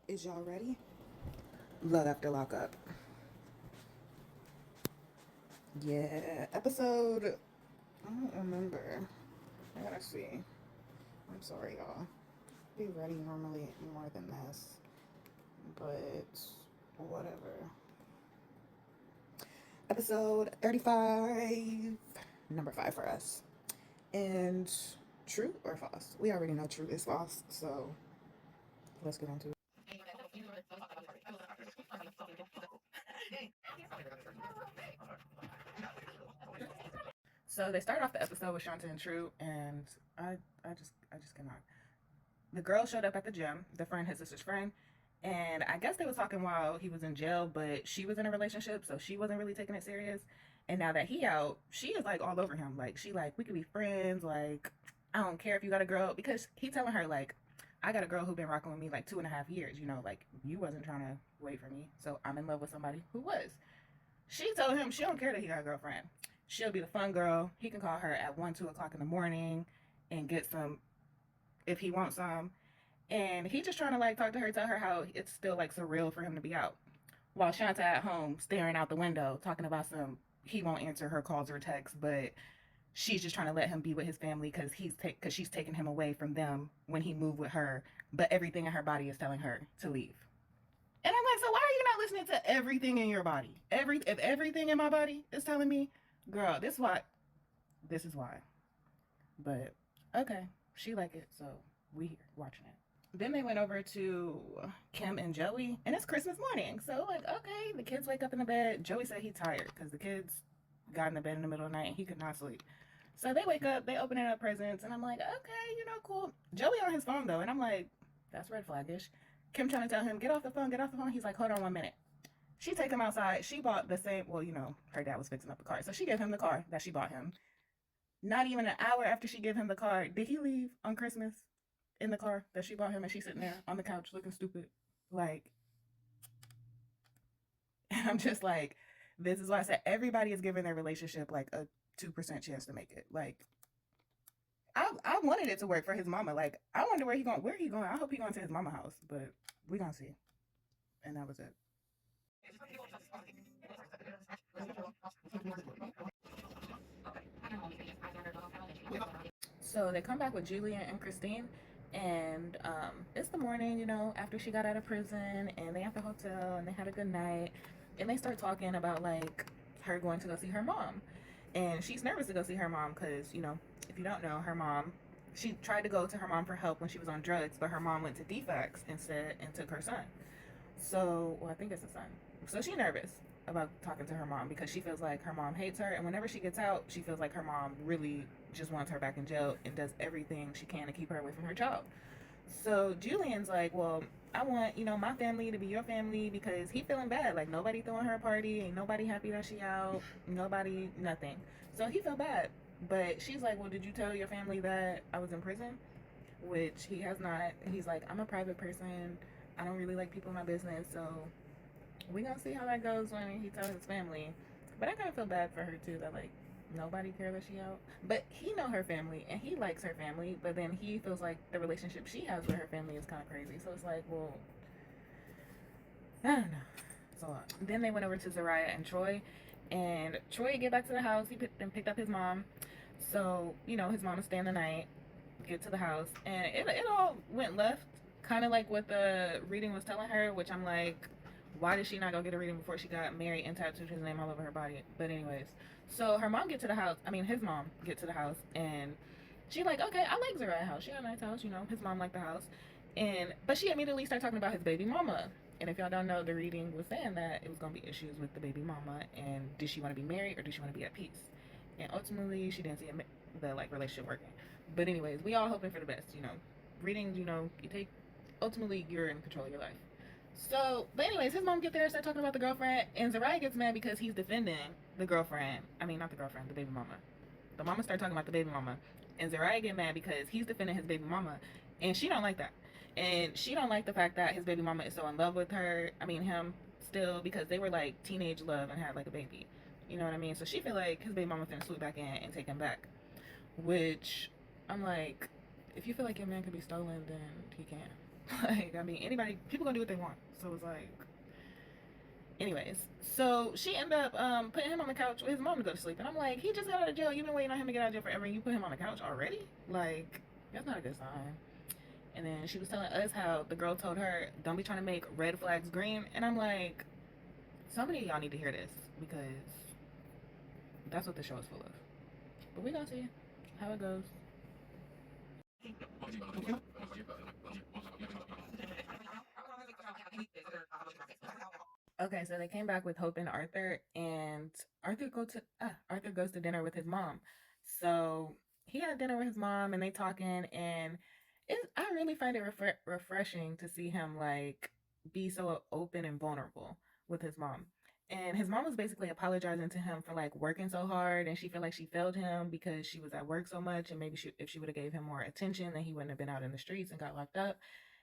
Is y'all ready? Love after lockup. Yeah, episode. I don't remember. I gotta see. I'm sorry, y'all. Be ready normally more than this, but whatever. Episode 35, number 5 for us. And true or false? We already know true is false, so let's get into it. So they start off the episode with Shanta and True, and I just cannot. The girl showed up at the gym, the friend, his sister's friend, and I guess they was talking while he was in jail, but she was in a relationship, so she wasn't really taking it serious. And now that he out, she is like all over him. Like she like we could be friends. Like I don't care if you got a girl because he telling her like I got a girl who been rocking with me like 2.5 years. You know, like you wasn't trying to wait for me, so I'm in love with somebody who was. She told him she don't care that he got a girlfriend. She'll be the fun girl. He can call her at 1, 2 o'clock in the morning and get some if he wants some. And he just trying to like talk to her, tell her how it's still like surreal for him to be out. While Shanta at home staring out the window, talking about some he won't answer her calls or texts, but she's just trying to let him be with his family because because she's taking him away from them when he moved with her. But everything in her body is telling her to leave. And I'm like, so why are you not listening to everything in your body? If everything in my body is telling me, girl, this is why. This is why. But okay, she like it, so we here watching it. Then they went over to Kim and Joey, and it's Christmas morning. So like, okay, the kids wake up in the bed. Joey said he's tired because the kids got in the bed in the middle of the night and he could not sleep. So they wake up, they opening up presents, and I'm like, okay, cool. Joey on his phone though, and I'm like, that's red flaggish. Kim trying to tell him, get off the phone, get off the phone. He's like, hold on 1 minute. She take him outside. She bought the same, well, her dad was fixing up the car. So she gave him the car that she bought him. Not even an hour after she gave him the car, did he leave on Christmas in the car that she bought him and she's sitting there on the couch looking stupid? Like, and I'm just like, this is why I said everybody is giving their relationship like a 2% chance to make it. Like, I wanted it to work for his mama. Like, I wonder where he going. Where he going? I hope he going to his mama house, but we gonna see. And that was it. So they come back with Julia and Christine, and it's the morning, after she got out of prison, and they at the hotel, and they had a good night, and they start talking about like her going to go see her mom, and she's nervous to go see her mom because if you don't know, her mom, she tried to go to her mom for help when she was on drugs, but her mom went to defects instead and took her son. So, well, I think it's a son. So she's nervous about talking to her mom because she feels like her mom hates her. And whenever she gets out, she feels like her mom really just wants her back in jail and does everything she can to keep her away from her child. So Julian's like, well, I want, my family to be your family because he feeling bad. Like nobody throwing her a party, ain't nobody happy that she out, nobody, nothing. So he felt bad. But she's like, well, did you tell your family that I was in prison? Which he has not. He's like, I'm a private person. I don't really like people in my business, so we gonna see how that goes when he tells his family. But I kind of feel bad for her too that like nobody cares that she out. But he know her family and he likes her family. But then he feels like the relationship she has with her family is kind of crazy. So it's like, well, I don't know. It's a lot. Then they went over to Zeruiah and Troy, and Troy get back to the house. He picked up his mom. So his mom was staying the night. Get to the house, and it all went left, kind of like what the reading was telling her. Which I'm like, why did she not go get a reading before she got married and tattooed his name all over her body? But anyways, so her mom get to the house. I mean, his mom get to the house, and she like, okay, I like Zeruiah's house. She got a nice house, his mom liked the house, but she immediately started talking about his baby mama. And if y'all don't know, the reading was saying that it was gonna be issues with the baby mama, and did she want to be married or did she want to be at peace? And ultimately, she didn't see the like relationship working. But anyways, we all hoping for the best. Readings, you take. Ultimately, you're in control of your life. So, but anyways, his mom get there, start talking about the girlfriend, and Zeruiah gets mad because he's defending the girlfriend. I mean, not the girlfriend, the baby mama. The mama start talking about the baby mama, and Zeruiah get mad because he's defending his baby mama, and she don't like that, and she don't like the fact that his baby mama is so in love with her. I mean, him still because they were like teenage love and had like a baby. You know what I mean? So she feel like his baby mama finna swoop back in and take him back, which I'm like, if you feel like your man can be stolen, then he can. Like, I mean, anybody, people gonna do what they want. So it's like, anyways. So she ended up putting him on the couch with his mom to go to sleep. And I'm like, he just got out of jail. You've been waiting on him to get out of jail forever, and you put him on the couch already? Like, that's not a good sign. And then she was telling us how the girl told her, don't be trying to make red flags green. And I'm like, somebody of y'all need to hear this, because that's what the show is full of. But we gonna see how it goes. Okay, so they came back with Hope and Arthur, and Arthur goes to dinner with his mom. So he had dinner with his mom, and they talking, and I really find it refreshing to see him like be so open and vulnerable with his mom. And his mom was basically apologizing to him for like working so hard, and she felt like she failed him because she was at work so much, and maybe if she would have gave him more attention, then he wouldn't have been out in the streets and got locked up.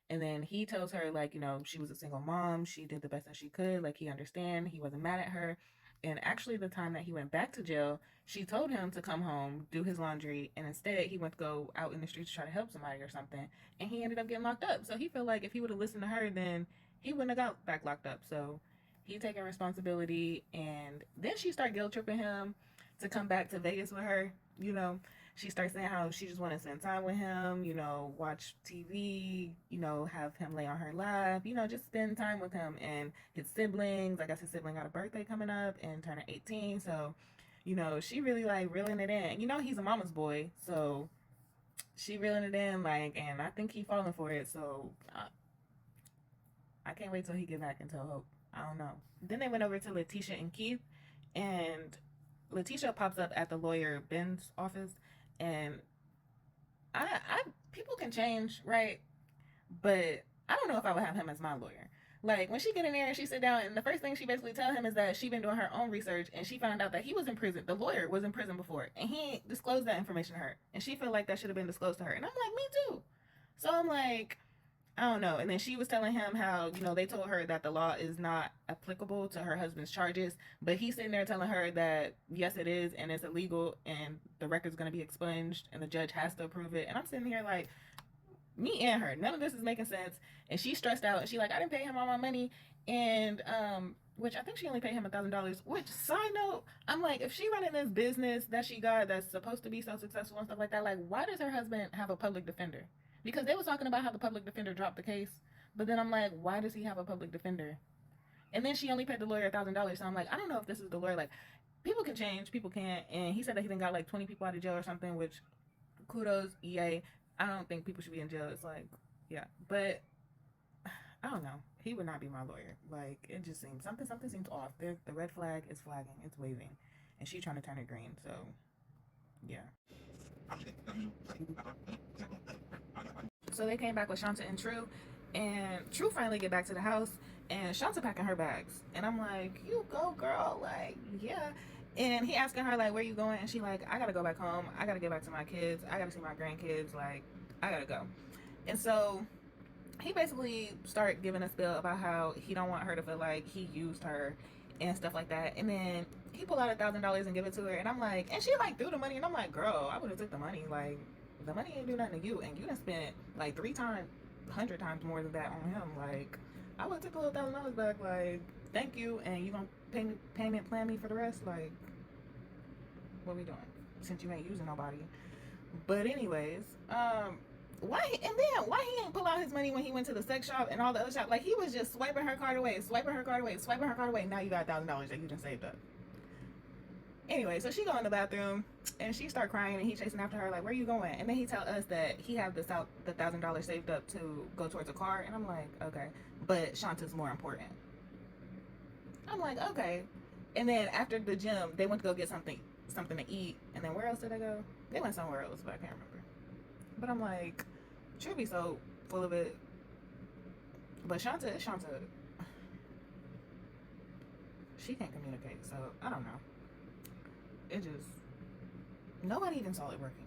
And then he tells her, like, she was a single mom. She did the best that she could. Like, he understand. He wasn't mad at her. And actually, the time that he went back to jail, she told him to come home, do his laundry, and instead he went to go out in the streets to try to help somebody or something. And he ended up getting locked up. So he felt like if he would have listened to her, then he wouldn't have got back locked up. So he taking responsibility. And then she started guilt tripping him to come back to Vegas with her. She starts saying how she just want to spend time with him, watch TV, have him lay on her lap, just spend time with him and his siblings. I guess his sibling got a birthday coming up and turning 18. So, she really like reeling it in. He's a mama's boy. So she reeling it in, like, and I think he falling for it. So I can't wait till he get back and tell Hope. I don't know. Then they went over to Letitia and Keith, and Letitia pops up at the lawyer Ben's office, and I people can change, right? But I don't know if I would have him as my lawyer. Like, when she get in there and she sit down, and the first thing she basically tell him is that she been doing her own research, and she found out that he was in prison. The lawyer was in prison before, and he disclosed that information to her, and she felt like that should have been disclosed to her. And I'm like, me too. So I'm like, I don't know. And then she was telling him how, they told her that the law is not applicable to her husband's charges. But he's sitting there telling her that, yes, it is, and it's illegal, and the record's going to be expunged, and the judge has to approve it. And I'm sitting here like, me and her, none of this is making sense. And she's stressed out, and she like, I didn't pay him all my money. And, which I think she only paid him $1,000. Which, side note, I'm like, if she running this business that she got that's supposed to be so successful and stuff like that, like, why does her husband have a public defender? Because they were talking about how the public defender dropped the case. But then I'm like, why does he have a public defender? And then she only paid the lawyer $1,000. So I'm like, I don't know if this is the lawyer. Like, people can change, people can't. And he said that he done got like 20 people out of jail or something, which kudos, EA. I don't think people should be in jail. It's like, yeah. But I don't know. He would not be my lawyer. Like, it just seems something seems off. The red flag is flagging. It's waving. And she's trying to turn it green. So, yeah. So they came back with Shanta and True, and True finally get back to the house, and Shanta packing her bags, and I'm like, you go, girl, like, yeah. And he asking her like, where you going? And she like, I gotta go back home. I gotta get back to my kids. I gotta see my grandkids. Like, I gotta go. And so he basically started giving a spiel about how he don't want her to feel like he used her and stuff like that. And then he pulled out $1,000 and give it to her, and I'm like, and she like threw the money, and I'm like, girl, I would have took the money. Like, the money ain't do nothing to you, and you done spent like 100 times more than that on him. Like, I would have took the little $1,000 back. Like, thank you, and you gonna payment plan me for the rest? Like, what we doing? Since you ain't using nobody. But anyways, why he ain't pull out his money when he went to the sex shop and all the other shop? Like, he was just swiping her card away, swiping her card away, swiping her card away. Now you got $1,000 that you just saved up. Anyway, so she go in the bathroom and she start crying, and he chasing after her like, where you going? And then he tell us that he have the $1,000 saved up to go towards a car. And I'm like, okay, but Shanta's more important. I'm like, okay. And then after the gym, they went to go get something to eat. And then where else did they go? They went somewhere else, but I can't remember. But I'm like, she'll be so full of it. But Shanta, she can't communicate, so I don't know. It just, nobody even saw it working.